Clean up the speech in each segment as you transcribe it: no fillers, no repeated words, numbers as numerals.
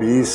20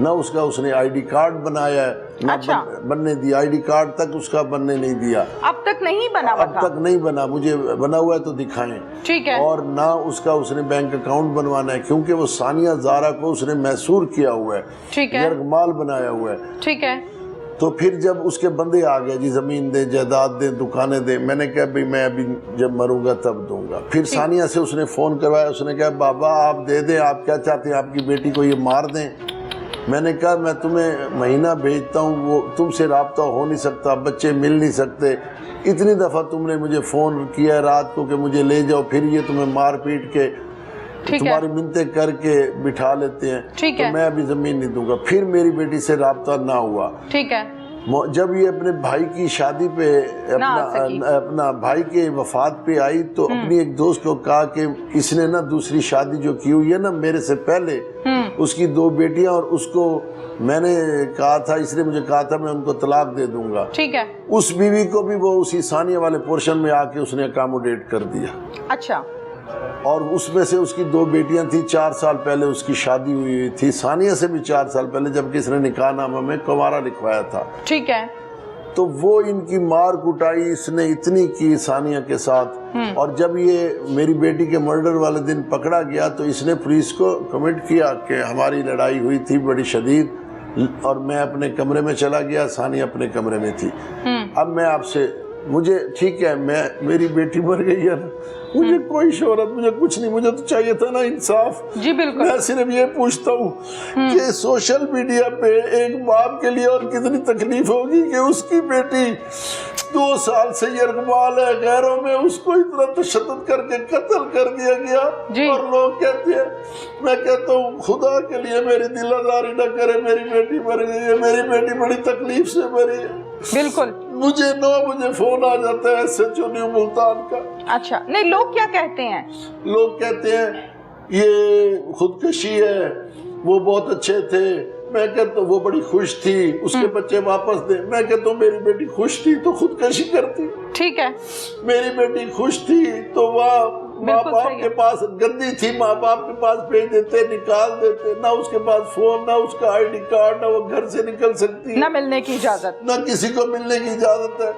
نہ اس کا اس نے آئی ڈی کارڈ بنایا ہے، نہ بننے دیا، آئی ڈی کارڈ تک اس کا بننے نہیں دیا، اب تک نہیں بنا، اب تک نہیں بنا، مجھے بنا ہوا ہے تو دکھائیں، ٹھیک ہے، اور نہ اس کا اس نے بینک اکاؤنٹ بنوانا ہے، کیونکہ وہ ثانیہ زہرا کو اس نے محصور کیا ہوا ہے، ٹھیک ہے، یرغمال بنایا ہوا ہے، ٹھیک ہے، تو پھر جب اس کے بندے آ گئے جی زمین دیں، جائیداد دیں، دکانیں دیں، میں نے کہا بھئی میں ابھی جب مروں گا تب دوں گا۔ پھر ثانیہ سے اس نے فون کروایا، اس نے کہا بابا آپ دے دیں، آپ کیا چاہتے ہیں، آپ کی بیٹی کو یہ مار دیں؟ میں نے کہا میں تمہیں مہینہ بھیجتا ہوں، وہ تم سے رابطہ ہو نہیں سکتا، بچے مل نہیں سکتے، اتنی دفعہ تم نے مجھے فون کیا ہے رات کو کہ مجھے لے جاؤ، پھر یہ تمہیں مار پیٹ کے تمہاری منتیں کر کے بٹھا لیتے ہیں، تو میں ابھی زمین نہیں دوں گا۔ پھر میری بیٹی سے رابطہ نہ ہوا، ٹھیک ہے، جب یہ اپنے بھائی کی شادی پہ اپنا بھائی کے وفات پہ آئی تو اپنی ایک دوست کو کہا کہ اس نے نا دوسری شادی جو کی ہوئی ہے نا میرے سے پہلے، اس کی 2 بیٹیاں، اور اس کو میں نے کہا تھا، اس نے مجھے کہا تھا میں ان کو طلاق دے دوں گا، ٹھیک ہے، اس بیوی کو بھی وہ اسی ثانیہ والے پورشن میں آ کے اس نے اکاموڈیٹ کر دیا۔ اچھا، اور اس میں سے اس کی 2 بیٹیاں تھیں، 4 سال پہلے اس کی شادی ہوئی تھی، ثانیہ سے بھی 4 سال پہلے، جبکہ اس نے نکاح نامہ میں کنوارا لکھوایا تھا، ٹھیک ہے، تو وہ ان کی مار کٹائی اس نے اتنی کی ثانیہ کے ساتھ، اور جب یہ میری بیٹی کے مرڈر والے دن پکڑا گیا تو اس نے پولیس کو کمٹ کیا کہ ہماری لڑائی ہوئی تھی بڑی شدید، اور میں اپنے کمرے میں چلا گیا، ثانیہ اپنے کمرے میں تھی، اب میں آپ سے، مجھے ٹھیک ہے میری بیٹی مر گئی ہے، مجھے کوئی شہرت، مجھے کچھ نہیں، مجھے تو چاہیے تھا نا انصاف، جی بالکل، میں صرف یہ پوچھتا ہوں کہ سوشل میڈیا پہ ایک باپ کے لیے اور کتنی تکلیف ہوگی کہ اس کی بیٹی 2 سال سے یرغمال ہے، غیروں میں اس کو اتنا تشدد کر کے قتل کر دیا گیا، اور لوگ کہتے ہیں، میں کہتا ہوں خدا کے لیے میری دل آزاری نہ کرے، میری بیٹی مر گئی ہے، میری بیٹی بڑی تکلیف سے مری ہے، بالکل، مجھے 9 بجے فون آ جاتا ہے SHO نیو ملتان کا۔ اچھا، نہیں لوگ کیا کہتے ہیں؟ لوگ کہتے ہیں یہ خودکشی ہے، وہ بہت اچھے تھے، میں کہتا ہوں وہ بڑی خوش تھی، اس کے بچے واپس دیں، میں کہتا ہوں میری بیٹی خوش تھی تو خودکشی کرتی، ٹھیک ہے، میری بیٹی خوش تھی تو وہ ماں باپ کے پاس، گندی تھی ماں باپ کے پاس بھیج دیتے، نکال دیتے، نہ اس کے پاس فون، نہ اس کا آئی ڈی کارڈ، نہ وہ گھر سے نکل سکتی، نہ ملنے کی اجازت، نہ کسی کو ملنے کی اجازت ہے۔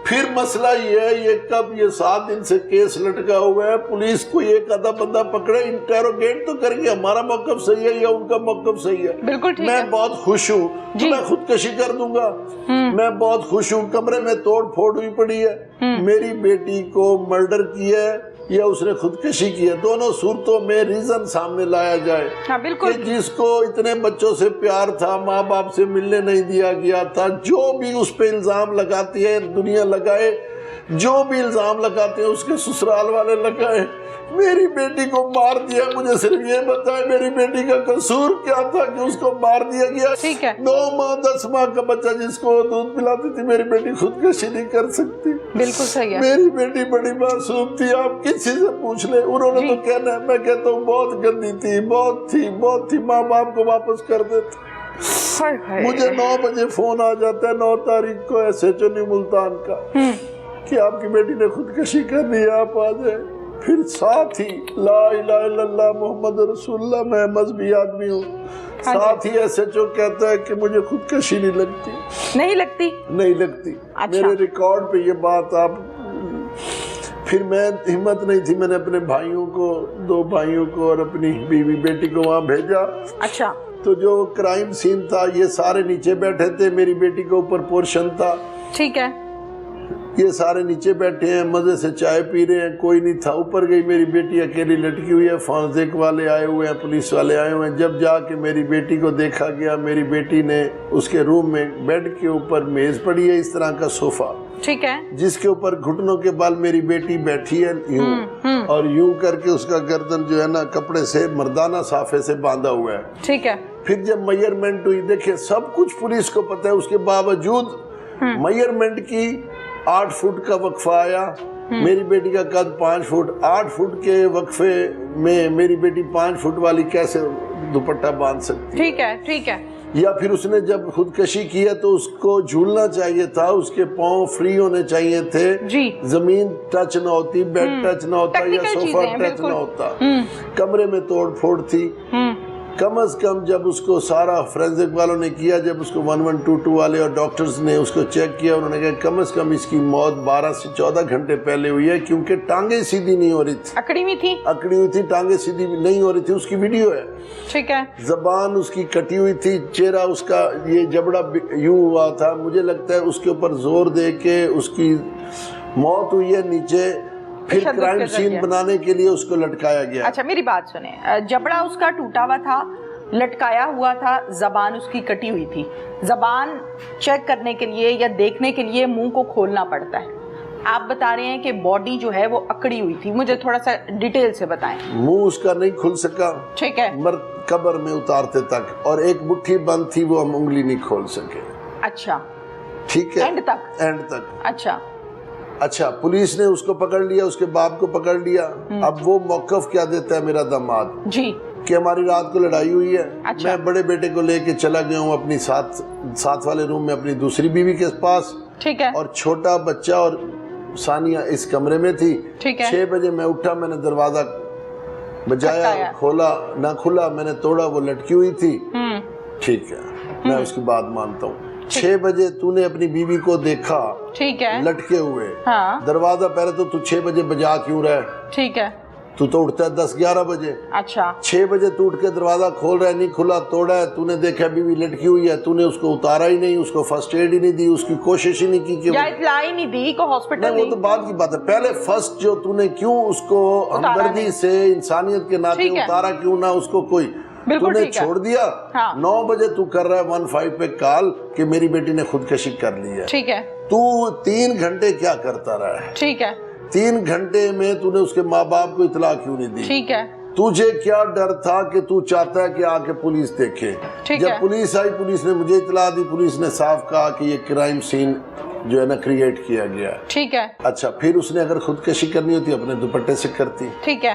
پھر مسئلہ یہ ہے، یہ کب یہ 7 دن سے کیس لٹکا ہوا ہے، پولیس کو ایک آدھا بندہ پکڑے، انٹیروگیٹ تو کریں گے، ہمارا موقف صحیح ہے یا ان کا موقف صحیح ہے، بالکل ٹھیک ہے، میں بہت خوش ہوں، میں خودکشی کر دوں گا، میں بہت خوش ہوں، کمرے میں توڑ پھوڑ ہوئی پڑی ہے، میری بیٹی کو مرڈر کیا ہے یا اس نے خودکشی کی ہے، دونوں صورتوں میں ریزن سامنے لایا جائے، کہ جس کو اتنے بچوں سے پیار تھا، ماں باپ سے ملنے نہیں دیا گیا تھا، جو بھی اس پہ الزام لگاتی ہے دنیا لگائے، جو بھی الزام لگاتے ہیں اس کے سسرال والے لگائے، میری بیٹی کو مار دیا، مجھے صرف یہ بتائے میری بیٹی کا قصور کیا تھا کہ اس کو مار دیا گیا؟ 9 ماہ 10 ماہ کا بچہ جس کو دودھ پلاتی تھی میری بیٹی خودکشی نہیں کر سکتی، بالکل صحیح ہے، میری بیٹی بڑی معصوم تھی، آپ کسی سے پوچھ لیں، انہوں نے تو کہنا ہے، میں کہتا ہوں بہت گندی تھی، بہت تھی، ماں باپ کو واپس کر دیتے۔ مجھے 9 بجے فون آ جاتا ہے 9 تاریخ کو SHO نیو ملتان کا کہ آپ کی بیٹی نے خودکشی کر لی، آپ آ جائیں، پھر ساتھ ہی لا الہ الا اللہ محمد رسول اللہ، میں مذہبی آدمی ہوں، ساتھ ہی SHO کہتا ہے کہ مجھے خودکشی نہیں لگتی، میرے ریکارڈ پہ یہ بات آپ، پھر میں ہمت نہیں تھی، میں نے اپنے بھائیوں کو، 2 بھائیوں کو اور اپنی بیوی بیٹی کو وہاں بھیجا، اچھا، تو جو کرائم سین تھا یہ سارے نیچے بیٹھے تھے، میری بیٹی کا اوپر پورشن تھا، ٹھیک ہے، یہ سارے نیچے بیٹھے ہیں، مزے سے چائے پی رہے ہیں، کوئی نہیں تھا، اوپر گئی میری بیٹی اکیلی لٹکی ہوئی ہے، فورنزک والے آئے ہوئے ہیں، پولیس والے آئے ہوئے ہیں، جب جا کے میری بیٹی کو دیکھا گیا، میری بیٹی نے اس کے روم میں بیڈ کے اوپر میز پڑی ہے اس طرح کا صوفہ، ٹھیک ہے، جس کے اوپر گھٹنوں کے بال میری بیٹی بیٹھی ہے یوں، اور یوں کر کے اس کا گردن جو ہے نا کپڑے سے مردانہ صافے سے باندھا ہوا ہے، ٹھیک ہے، پھر جب میئرمنٹ ہوئی، دیکھیں سب کچھ پولیس کو پتہ ہے، اس کے باوجود میئرمنٹ کی 8 فٹ کا وقفہ آیا، میری بیٹی کا قد 5 فٹ، 8 فٹ کے وقفے میں میری بیٹی 5 فٹ والی کیسے دوپٹہ باندھ سکتی؟ ٹھیک ہے، یا پھر اس نے جب خودکشی کی ہے تو اس کو جھولنا چاہیے تھا، اس کے پاؤں فری ہونے چاہیے تھے، زمین ٹچ نہ ہوتی، بیڈ ٹچ نہ ہوتا، یا صوفہ ٹچ نہ ہوتا، کمرے میں توڑ پھوڑ تھی، کم از کم جب اس کو سارا فورینزک والوں نے کیا، جب اس کو 1122 والے اور ڈاکٹرز نے اس کو چیک کیا، انہوں نے کہا کم از کم اس کی موت 12 سے 14 گھنٹے پہلے ہوئی ہے، کیونکہ ٹانگیں سیدھی نہیں ہو رہی تھی، اکڑی ہوئی تھی، ٹانگیں سیدھی نہیں ہو رہی تھی. اس کی ویڈیو ہے. ٹھیک ہے. زبان اس کی کٹی ہوئی تھی، چہرہ اس کا یہ جبڑا یوں ہوا تھا. مجھے لگتا ہے اس کے اوپر زور دے کے اس کی موت ہوئی ہے نیچے، پھر کرائم سین بنانے کے لیے اس کو لٹکایا گیا. اچھا میری بات سنیں، جبڑا اس کا ٹوٹا ہوا تھا، لٹکایا ہوا تھا، زبان اس کی کٹی ہوئی تھی. زبان چیک کرنے کے لیے یا دیکھنے کے لیے منہ کو کھولنا پڑتا ہے. آپ بتا رہے ہیں کہ باڈی جو ہے وہ اکڑی ہوئی تھی. مجھے تھوڑا سا ڈیٹیل سے بتائیں. منہ اس کا نہیں کھل سکا، ٹھیک ہے، مرد قبر میں اتارتے تک، اور ایک مٹھی بند تھی، وہ ہم انگلی نہیں کھول سکے. اچھا ٹھیک ہے، اینڈ تک. اچھا پولیس نے اس کو پکڑ لیا، اس کے باپ کو پکڑ لیا. اب وہ موقف کیا دیتا ہے میرا داماد جی کہ ہماری رات کو لڑائی ہوئی ہے. میں بڑے بیٹے کو لے کے چلا گیا ہوں اپنی ساتھ والے روم میں اپنی دوسری بیوی کے پاس، ٹھیک ہے، اور چھوٹا بچہ اور ثانیہ اس کمرے میں تھی. 6 بجے میں اٹھا، میں نے دروازہ بجایا، کھولا نہ کھلا، میں نے توڑا، وہ لٹکی ہوئی تھی. ٹھیک ہے، میں اس کی بات مانتا ہوں. 6 بجے تو نے اپنی بیوی کو دیکھا لٹکے ہوئے، دروازہ پہلے تو 6 بجے بجا کیوں رہے؟ ٹھیک ہے، تو اٹھتا ہے 10-11 بجے. اچھا 6 بجے تو اٹھ کے دروازہ کھول رہا ہے، نہیں کھلا، توڑا ہے. تو نے دیکھا بیوی لٹکی ہوئی ہے، تو نے اس کو اتارا ہی نہیں، اس کو فرسٹ ایڈ ہی نہیں دی، اس کی کوشش ہی نہیں کی کہ یا اطلاع ہی نہیں دی کو ہاسپٹل. وہ تو بعد کی بات ہے. پہلے فرسٹ جو تو نے کیوں اس کو ہمدردی سے انسانیت کے ناطے اتارا کیوں نہ اس کو کوئی؟ تو نے چھوڑ دیا. 9 بجے تو کر رہا ہے 15 پہ کال کہ میری بیٹی نے خودکشی کر لی ہے. ٹھیک ہے. تو 3 گھنٹے کیا کرتا رہا ہے؟ ٹھیک ہے. 3 گھنٹے میں تو نے اس کے ماں باپ کو اطلاع کیوں نہیں دی؟ ٹھیک ہے. تجھے کیا ڈر تھا کہ تو چاہتا ہے کہ آ کے پولیس دیکھے؟ جب پولیس آئی، پولیس نے مجھے اطلاع دی، پولیس نے صاف کہا کہ یہ کرائم سین جو ہے نا کریٹ کیا گیا. ٹھیک ہے. اچھا پھر اس نے اگر خودکشی کرنی ہوتی اپنے دوپٹے سے کرتی. ٹھیک ہے.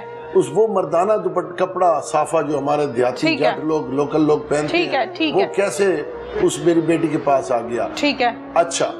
وہ مردانہ کپڑا صافہ جو ہمارے دیہاتی جٹ لوگ لوکل لوگ پہنتے ہیں، وہ کیسے اس میری بیٹی کے پاس آ گیا؟ ٹھیک ہے. اچھا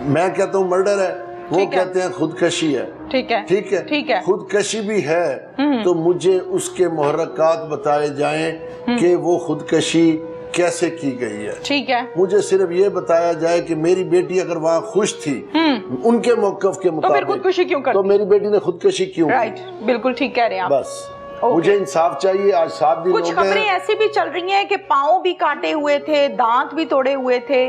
میں کہتا ہوں مرڈر ہے، وہ کہتے ہیں خودکشی ہے. ٹھیک ہے. ٹھیک ہے. خودکشی بھی ہے تو مجھے اس کے محرکات بتائے جائیں کہ وہ خودکشی کیسے کی گئی ہے. ٹھیک ہے. مجھے صرف یہ بتایا جائے کہ میری بیٹی اگر وہاں خوش تھی ان کے موقف کے مطابق تو میری بیٹی نے خودکشی کیوں؟ رائٹ، بالکل ٹھیک کہہ رہے ہیں آپ. بس مجھے انصاف چاہیے. آج 7 دن کچھ خبریں ایسی بھی چل رہی ہیں کہ پاؤں بھی کاٹے ہوئے تھے، دانت بھی توڑے ہوئے تھے.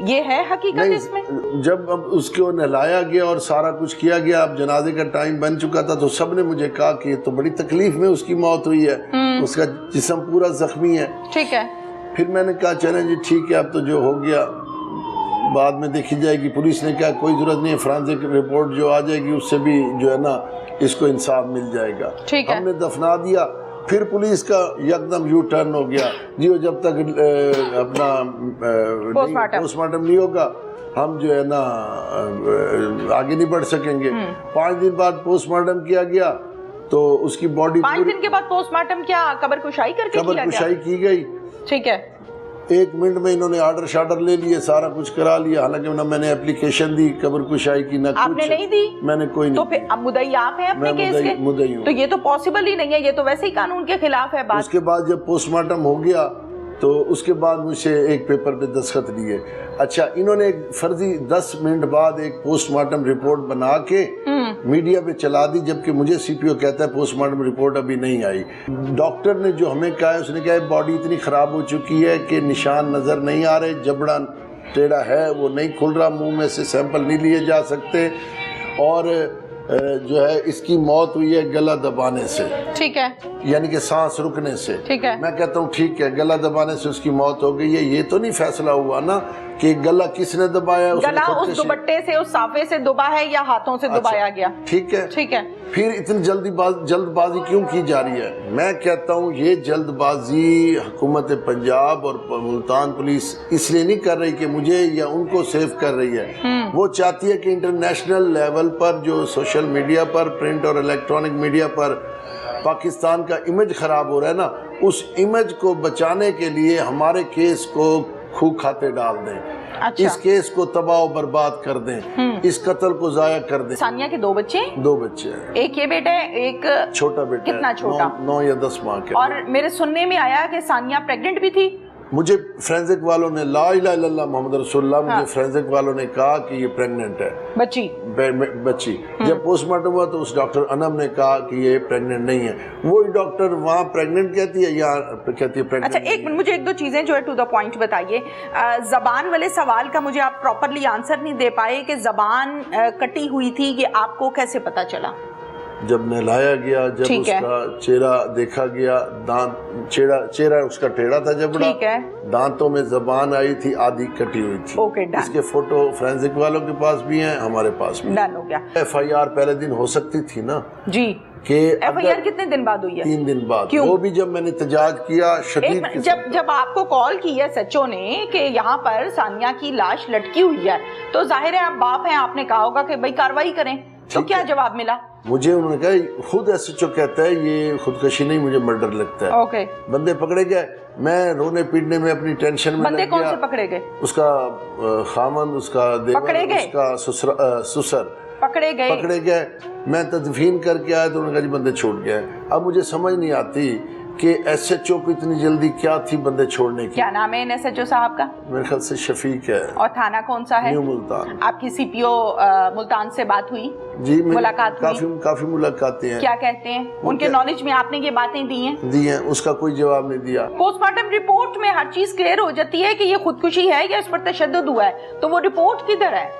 یہ ہے حقیقت اس میں؟ جب اس کو نہلایا گیا اور سارا کچھ کیا گیا، اب جنازے کا ٹائم بن چکا تھا، تو سب نے مجھے کہا کہ یہ تو بڑی تکلیف میں اس کی موت ہوئی ہے، اس کا جسم پورا زخمی ہے. ٹھیک ہے. پھر میں نے کہا چلیں جی ٹھیک ہے، اب تو جو ہو گیا بعد میں دیکھی جائے گی. پولیس نے کہا کوئی ضرورت نہیں ہے، فرانسک رپورٹ جو آ جائے گی اس سے بھی جو ہے نا اس کو انصاف مل جائے گا. ہم نے دفنا دیا. پھر پولیس کا یکدم یو ٹرن ہو گیا جی، وہ جب تک اپنا پوسٹ مارٹم نہیں ہوگا ہم جو ہے نا آگے نہیں بڑھ سکیں گے. 5 دن بعد پوسٹ مارٹم کیا گیا تو اس کی باڈی 5 دن کے بعد پوسٹ مارٹم کیا قبر کشائی کر کے قبر کشائی کی گئی. ٹھیک ہے. 1 منٹ میں انہوں نے آرڈر شارڈر لے لیے، سارا کچھ کرا لیا. حالانکہ نہ میں نے اپلیکیشن دی قبر کشائی کی، نہ آپ نے نہیں دی. میں نے کوئی نہیں. تو پھر اب مدعی آپ ہیں اپنے کیس کے؟ مدعی ہوں. تو یہ تو پاسبل ہی نہیں ہے، یہ تو ویسے ہی قانون کے خلاف ہے. اس کے بعد جب پوسٹ مارٹم ہو گیا تو اس کے بعد مجھ سے ایک پیپر پہ دستخط لیے. اچھا انہوں نے ایک فرضی 10 منٹ بعد ایک پوسٹ مارٹم رپورٹ بنا کے میڈیا پہ چلا دی، جبکہ مجھے سی پی او کہتا ہے پوسٹ مارٹم رپورٹ ابھی نہیں آئی. ڈاکٹر نے جو ہمیں کہا ہے، اس نے کہا ہے باڈی اتنی خراب ہو چکی ہے کہ نشان نظر نہیں آ رہے، جبڑا ٹیڑھا ہے وہ نہیں کھل رہا، منہ میں سے سیمپل نہیں لیے جا سکتے، اور جو ہے اس کی موت ہوئی ہے گلا دبانے سے. ٹھیک ہے. یعنی کہ سانس رکنے سے. ٹھیک ہے. میں کہتا ہوں ٹھیک ہے، گلا دبانے سے اس کی موت ہو گئی ہے. یہ تو نہیں فیصلہ ہوا نا کہ گلا کس نے دبایا؟ گلا اس دوپٹے سے، اس صافے سے دبا ہے یا ہاتھوں سے دبایا گیا؟ ٹھیک ہے. ٹھیک ہے. پھر اتنی جلد بازی کیوں کی جا رہی ہے؟ میں کہتا ہوں یہ جلد بازی حکومت پنجاب اور ملتان پولیس اس لیے نہیں کر رہی کہ مجھے یا ان کو سیو کر رہی ہے. وہ چاہتی ہے کہ انٹرنیشنل لیول پر جو سوشل میڈیا پر، پرنٹ اور الیکٹرانک میڈیا پر پاکستان کا امیج خراب ہو رہا ہے نا، اس امیج کو بچانے کے لیے ہمارے کیس کو کھو کھاتے ڈال دیں. اچھا۔ اس کیس کو تباہ و برباد کر دیں، اس قتل کو ضائع کر دیں۔ ثانیہ کے 2 بچے؟ 2 بچے ہیں، ایک یہ بیٹا ہے، ایک چھوٹا بیٹا ہے، کتنا چھوٹا؟ 9 یا 10 ماہ کا۔ اور میرے سننے میں آیا کہ ثانیہ پریگننٹ بھی تھی؟ مجھے فرینزک والوں نے، لا الہ الا اللہ محمد رسول اللہ، مجھے فرینزک والوں نے کہا کہ یہ پریگننٹ ہے بچی۔ جب پوسٹ مارٹم ہوا تو اس ڈاکٹر انم نے کہا کہ یہ پریگننٹ نہیں ہے۔ وہی ڈاکٹر وہاں پریگننٹ کہتی ہے یا کہتی ہے پریگننٹ؟ اچھا ایک منٹ، مجھے 1-2 چیزیں جو ہے ٹو دا پوائنٹ بتائیے۔ زبان والے سوال کا مجھے آپ پراپرلی آنسر نہیں دے پائے کہ زبان کٹی ہوئی تھی، یہ آپ کو کیسے پتا چلا؟ جب نہلایا گیا، جب اس کا چہرہ دیکھا گیا، چہرہ اس کا ٹیڑھا تھا جبڑا، دانتوں میں زبان آئی تھی، آدھی کٹی ہوئی تھی۔ اس کے فوٹو فرینزک والوں کے پاس بھی ہیں، ہمارے پاس بھی۔ ڈن ہو گیا۔ FIR پہلے دن ہو سکتی تھی نا جی، کہ FIR کتنے دن بعد ہوئی ہے؟ 3 دن بعد۔ وہ بھی جب میں نے احتجاج کیا شدید، جب آپ کو کال کی ہے SHO نے کہ یہاں پر ثانیہ کی لاش لٹکی ہوئی ہے، تو ظاہر ہے آپ باپ ہیں، آپ نے کہا ہوگا کہ بھائی کاروائی کریں، تو کیا جواب ملا؟ مجھے انہوں نے کہا، خود SHO کہتا ہے یہ خودکشی نہیں، مجھے مرڈر لگتا ہے۔ بندے پکڑے گئے، میں رونے پیٹنے میں اپنی ٹینشن میں بندے کون سے پکڑے گئے؟ اس کا خامند، اس کا دیور، اس کا سسر پکڑے گئے۔ میں تدفین کر کے آیا تو انہوں نے کہا جی بندے چھوٹ گئے۔ اب مجھے سمجھ نہیں آتی کہ SHO کو اتنی جلدی کیا تھی بندے چھوڑنے کی۔ کیا نام ہے ان SHO صاحب کا؟ میرے خیال سے شفیق ہے۔ اور تھانہ کون سا ہے؟ نیو ملتان۔ آپ کی CPO ملتان سے بات ہوئی؟ جی، ملاقات ہوئی؟ کافی ملاقاتیں ہیں۔ کیا کہتے ہیں؟ ان کے نالج میں آپ نے یہ باتیں دی ہیں؟ اس کا کوئی جواب نہیں دیا۔ پوسٹ مارٹم رپورٹ میں ہر چیز کلیئر ہو جاتی ہے کہ یہ خودکشی ہے یا اس پر تشدد ہوا ہے، تو وہ رپورٹ کدھر ہے؟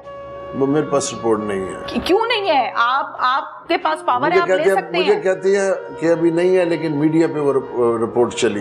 وہ میرے پاس رپورٹ نہیں ہے۔ کیوں نہیں ہے؟ آپ کے پاس پاور ہے، آپ لے سکتے ہیں۔ مجھے کہتی ہے کہ ابھی نہیں ہے، لیکن میڈیا پہ وہ رپورٹ چلی۔